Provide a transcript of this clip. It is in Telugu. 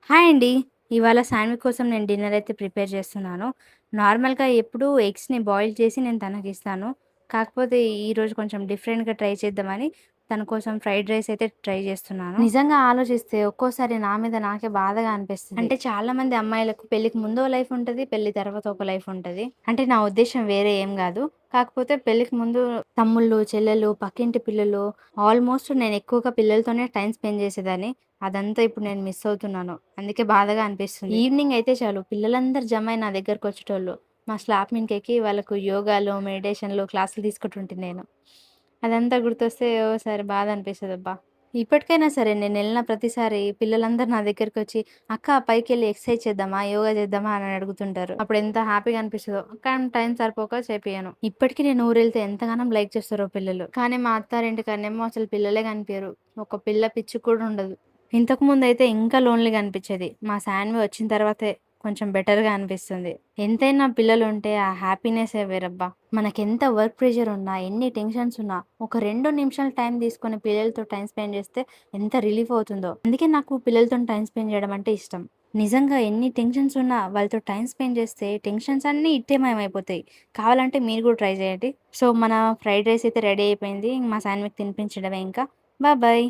హాయ్ అండి. ఇవాళ శాన్వి కోసం నేను డిన్నర్ అయితే ప్రిపేర్ చేస్తున్నాను. నార్మల్‌గా ఎప్పుడూ ఎగ్స్‌ని బాయిల్ చేసి నేను తనకిస్తాను. కాకపోతే ఈరోజు కొంచెం డిఫరెంట్‌గా ట్రై చేద్దామని తన కోసం ఫ్రైడ్ రైస్ అయితే ట్రై చేస్తున్నాను. నిజంగా ఆలోచిస్తే ఒక్కోసారి నా మీద నాకే బాధగా అనిపిస్తది. అంటే చాలామంది అమ్మాయిలకు పెళ్ళికి ముందో లైఫ్ ఉంటది. పెళ్లి తర్వాత ఒక లైఫ్ ఉంటది. అంటే నా ఉద్దేశ్యం వేరే ఏం గాదు. కాకపోతే పెళ్ళికి ముందు తమ్ముళ్ళు, చెల్లెలు, పక్కింటి పిల్లలు ఆల్మోస్ట్ నేను ఎక్కువగా పిల్లలతోనే టైమ్ స్పెండ్ చేసేదాన్ని. అదంతా ఇప్పుడు నేను మిస్ అవుతున్నాను. అందుకే బాధగా అనిపిస్తుంది. ఈవినింగ్ అయితే చాలు పిల్లలందరూ జమై నా దగ్గరకొచ్చేటోళ్ళు. మా స్లాప్ మీదకెక్కి వాళ్ళకు యోగాలు, మెడిటేషన్‌లు క్లాసులు తీసుకుంటుంటి నేను. అదంతా గుర్తొస్తే ఓసారి బాధ అనిపిస్తదబ్బా! ఇప్పటికైనా సరే నేనెళ్ళిన ప్రతిసారి పిల్లలందరూ నా దగ్గరకొచ్చి, "అక్క పైకెళ్ళి ఎక్సర్సైజ్ చేద్దామా? యోగా చేద్దామా?" అని అడుగుతుంటారు. అప్పుడు ఎంత హ్యాపీగా అనిపిస్తదో. కానీ టైం సరిపోక చేపియను. ఇప్పటికి నేను ఊరెళ్తే ఎంతగానం లైక్ చేస్తారో పిల్లలు. కానీ మా అత్తారింటికాడనేమో అసలు పిల్లలే కనిపియరు. ఒక పిల్ల పిచ్చుక కూడా ఉండదు. ఇంతకుముందయితే ఇంకా లోన్‌లీగా అనిపిచ్చేది. మా శాన్వి వచ్చిన తర్వాతే కొంచెం బెటర్‌గా అనిపిస్తుంది. ఎంతైనా పిల్లలుంటే ఆ హ్యాపీనెస్సే వేరబ్బా! మనకెంత వర్క్ ప్రెషర్ ఉన్నా, ఎన్ని టెన్షన్స్ ఉన్నా, ఒక 2 నిమిషాలు టైం తీసుకొని పిల్లలతో టైమ్ స్పెండ్ చేస్తే ఎంత రిలీఫ్ అవుతుందో. అందుకే నాకు పిల్లలతోని టైమ్ స్పెండ్ చేయడం అంటే ఇష్టం. నిజంగా ఎన్ని టెన్షన్స్ ఉన్నా వాళ్ళతో టైమ్ స్పెండ్ చేస్తే టెన్షన్స్ అన్నీ ఇట్టే మాయమైపోతాయి. కావాలంటే మీరు కూడా ట్రై చేయండి. సో, మన ఫ్రైడ్ రైస్ అయితే రెడీ అయిపోయింది. మా శాన్వికి తినిపించడమే ఇంకా. బాయ్.